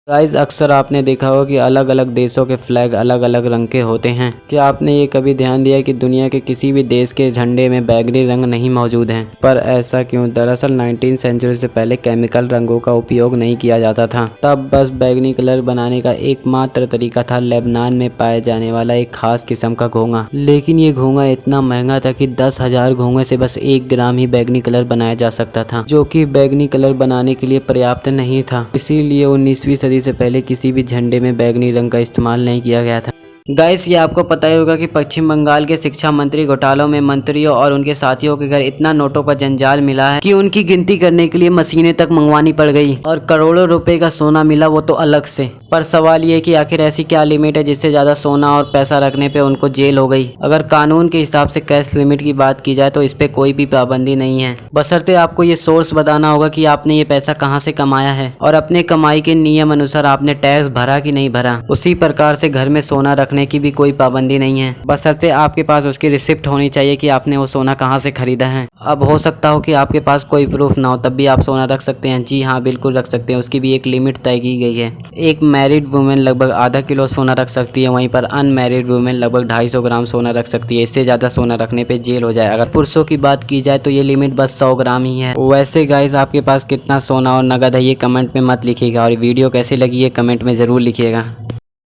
Guys अक्सर आपने देखा होगा कि अलग अलग देशों के फ्लैग अलग अलग रंग के होते हैं। क्या आपने ये कभी ध्यान दिया कि दुनिया के किसी भी देश के झंडे में बैगनी रंग नहीं मौजूद हैं? पर ऐसा क्यों? दरअसल 19वीं सेंचुरी से पहले केमिकल रंगों का उपयोग नहीं किया जाता था। तब बस बैगनी कलर बनाने का एकमात्र तरीका था लेबनान में पाए जाने वाला एक खास किस्म का घोंघा। लेकिन ये घोंघा इतना महंगा था कि 10,000 घोंघे से बस 1 ग्राम ही बैगनी कलर बनाया जा सकता था, जो कि बैगनी कलर बनाने के लिए पर्याप्त नहीं था। इसीलिए 19वीं सदी से पहले किसी भी झंडे में बैगनी रंग का इस्तेमाल नहीं किया गया था। गाइस, ये आपको पता ही होगा कि पश्चिम बंगाल के शिक्षा मंत्री घोटालों में मंत्रियों और उनके साथियों के घर इतना नोटों का जंजाल मिला है कि उनकी गिनती करने के लिए मशीनें तक मंगवानी पड़ गई और करोड़ों रुपए का सोना मिला, वो तो अलग से। पर सवाल ये कि आखिर ऐसी क्या लिमिट है जिससे ज्यादा सोना और पैसा रखने पे उनको जेल हो गई? अगर कानून के हिसाब से कैश लिमिट की बात की जाए तो इस पे कोई भी पाबंदी नहीं है, बशर्ते आपको ये सोर्स बताना होगा कि आपने ये पैसा कहाँ से कमाया है और अपने कमाई के नियम अनुसार आपने टैक्स भरा कि नहीं भरा। उसी प्रकार से घर में सोना रखने की भी कोई पाबंदी नहीं है, बशर्ते आपके पास उसकी रिसिप्ट होनी चाहिए कि आपने वो सोना कहाँ से खरीदा है। अब हो सकता हो कि आपके पास कोई प्रूफ ना हो, तब भी आप सोना रख सकते हैं। जी हाँ, बिल्कुल रख सकते हैं। उसकी भी एक लिमिट तय की गई है। एक मैरिड वुमेन लगभग आधा किलो सोना रख सकती है, वहीं पर अनमैरिड वुमेन लगभग 250 ग्राम सोना रख सकती है। इससे ज्यादा सोना रखने पे जेल हो जाए। अगर पुरुषों की बात की जाए तो ये लिमिट बस 100 ग्राम ही है। वैसे गाइस, आपके पास कितना सोना और नगद है ये कमेंट में मत लिखिएगा, और वीडियो कैसी लगी ये कमेंट में ज़रूर लिखिएगा।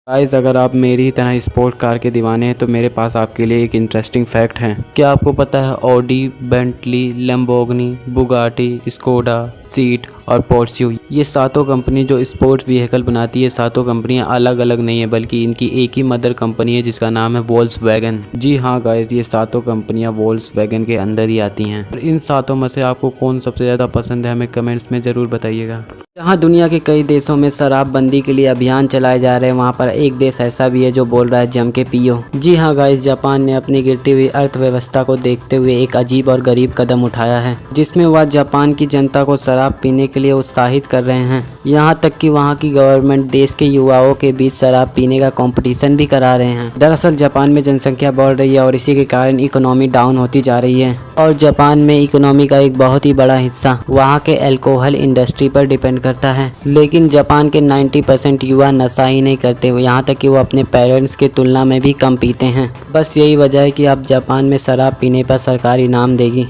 गाइस, अगर आप मेरी ही तरह स्पोर्ट कार के दीवाने हैं तो मेरे पास आपके लिए एक इंटरेस्टिंग फैक्ट है। क्या आपको पता है Audi, Bentley, Lamborghini, Bugatti, Skoda, seat और पोर्शे, ये सातों कंपनी जो स्पोर्ट्स व्हीकल बनाती है, सातों कंपनियां अलग अलग नहीं है, बल्कि इनकी एक ही मदर कंपनी है जिसका नाम है वोल्क्सवैगन। जी हाँ गाइस, ये सातों कंपनियां वोल्क्सवैगन के अंदर ही आती हैं। और इन सातों में से आपको कौन सबसे ज़्यादा पसंद है हमें कमेंट्स में ज़रूर बताइएगा। जहाँ दुनिया के कई देशों में शराबबंदी के लिए अभियान चलाए जा रहे हैं, वहाँ पर एक देश ऐसा भी है जो बोल रहा है जम के पियो। जी हाँ गाइस, जापान ने अपनी गिरती हुई अर्थव्यवस्था को देखते हुए एक अजीब और गरीब कदम उठाया है, जिसमें वह जापान की जनता को शराब पीने के लिए उत्साहित कर रहे हैं। यहाँ तक कि वहाँ की गवर्नमेंट देश के युवाओं के बीच शराब पीने का कंपटीशन भी करा रहे हैं। दरअसल जापान में जनसंख्या बढ़ रही है और इसी के कारण इकोनॉमी डाउन होती जा रही है, और जापान में इकोनॉमी का एक बहुत ही बड़ा हिस्सा वहाँ के अल्कोहल इंडस्ट्री पर डिपेंड करता है। लेकिन जापान के 90% युवा नशा ही नहीं करते, यहाँ तक कि वो अपने पेरेंट्स के तुलना में भी कम पीते हैं। बस यही वजह है कि अब जापान में शराब पीने पर सरकार इनाम देगी।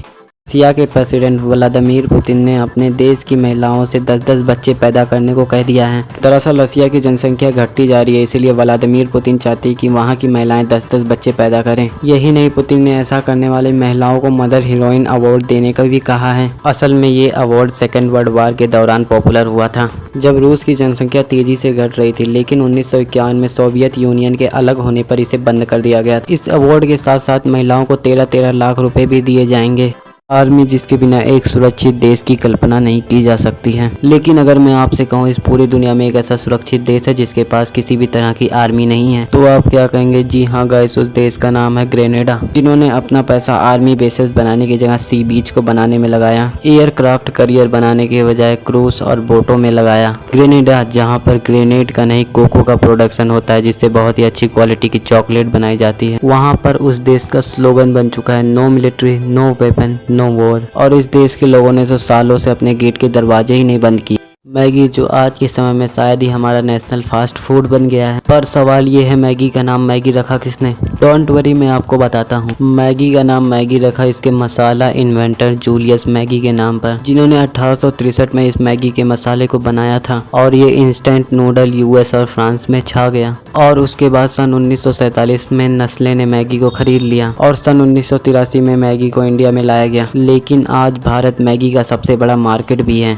रसिया के प्रेसिडेंट व्लादिमीर पुतिन ने अपने देश की महिलाओं से 10-10 बच्चे पैदा करने को कह दिया है। दरअसल रसिया की जनसंख्या घटती जा रही है, इसलिए व्लादिमीर पुतिन चाहते हैं कि वहां की महिलाएं 10-10 बच्चे पैदा करें। यही नहीं, पुतिन ने ऐसा करने वाली महिलाओं को मदर हीरोइन अवार्ड देने का भी कहा है। असल में ये अवार्ड सेकेंड वर्ल्ड वॉर के दौरान पॉपुलर हुआ था, जब रूस की जनसंख्या तेजी से घट रही थी, लेकिन 1951 में सोवियत यूनियन के अलग होने पर इसे बंद कर दिया गया। इस अवार्ड के साथ साथ महिलाओं को 13-13 लाख रुपए भी दिए जाएंगे। आर्मी जिसके बिना एक सुरक्षित देश की कल्पना नहीं की जा सकती है। लेकिन अगर मैं आपसे कहूँ इस पूरी दुनिया में एक ऐसा सुरक्षित देश है जिसके पास किसी भी तरह की आर्मी नहीं है, तो आप क्या कहेंगे? जी हाँ गाइस, उस देश का नाम है ग्रेनेडा, जिन्होंने अपना पैसा आर्मी बेसेस बनाने की जगह सी बीच को बनाने में लगाया, एयरक्राफ्ट करियर बनाने के बजाय क्रूज और बोटों में लगाया। ग्रेनेडा, जहाँ पर ग्रेनेड का नहीं कोको का प्रोडक्शन होता है, जिससे बहुत ही अच्छी क्वालिटी की चॉकलेट बनाई जाती है, वहाँ पर उस देश का स्लोगन बन चुका है no military, no weapon, no war. और इस देश के लोगों ने तो सालों से अपने गेट के दरवाजे ही नहीं बंद किए। मैगी, जो आज के समय में शायद ही हमारा नेशनल फास्ट फूड बन गया है। पर सवाल ये है, मैगी का नाम मैगी रखा किसने? डोंट वरी, मैं आपको बताता हूँ। मैगी का नाम मैगी रखा इसके मसाला इन्वेंटर जूलियस मैगी के नाम पर, जिन्होंने 1863 में इस मैगी के मसाले को बनाया था, और ये इंस्टेंट नूडल यूएस और फ्रांस में छा गया। और उसके बाद सन 1947 में नेस्ले ने मैगी को खरीद लिया, और सन 1983 में मैगी को इंडिया में लाया गया। लेकिन आज भारत मैगी का सबसे बड़ा मार्केट भी है।